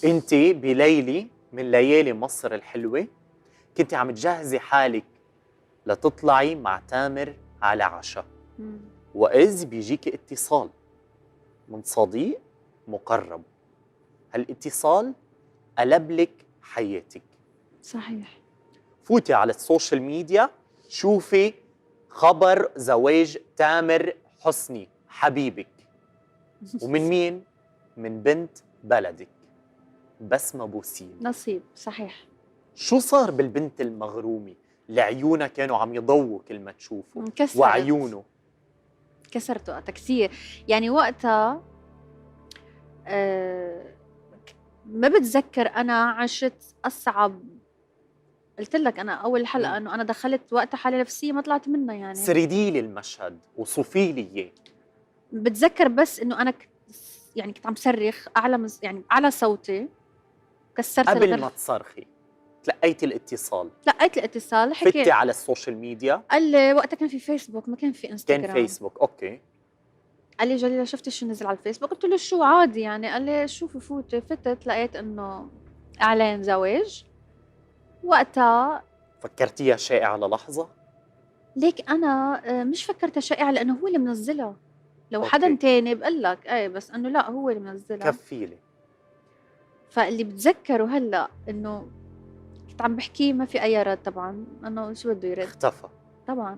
انت بليلة من ليالي مصر الحلوة كنت عم تجهزي حالك لتطلعي مع تامر على عشاء، مم. وإذ بيجيك اتصال من صديق مقرب. هالاتصال قلب لك حياتك. صحيح. فوتي على السوشيال ميديا، شوفي خبر زواج تامر حسني حبيبك. ومن مين؟ من بنت بلدك، بسمة بوسيل. نصيب. صحيح. شو صار بالبنت المغرومة اللي عيونها كانوا عم يضووا كل ما تشوفه؟ انكسرت. وعيونه كسرت وقتها كثير، يعني وقتها ما بتذكر أنا عشت أصعب. قلت لك أنا أول حلقة إنه أنا دخلت وقتها حالة نفسية ما طلعت منها يعني. سردي لي المشهد، وصفي لي اياه. بتذكر بس إنه أنا يعني كنت عم صرخ أعلى يعني أعلى صوتي، كسرت قبل الغرفة. ما تصرخي تلقيتي الاتصال، لقيت الاتصال، فتي حكي. على السوشيال ميديا. قال لي وقتها كان في فيسبوك، ما كان في كان انستغرام. فيسبوك، اوكي. قال لي جليلة شفتي شو نزل على الفيسبوك؟ قلت له شو؟ عادي يعني. قال لي شوفي فوتي. فتت لقيت انه اعلان زواج. وقتها فكرتيها شائعة للحظة؟ ليك انا مش فكرتها شائعة لانه هو اللي منزلها. لو أوكي. حدا تاني بقول لك ايه، بس انه لا، هو اللي منزلها. كفيلي. فاللي بتذكره هلا انه كنت عم بحكيه، ما في اي رد طبعا، انه شو بده يرد. اختفى. طبعا.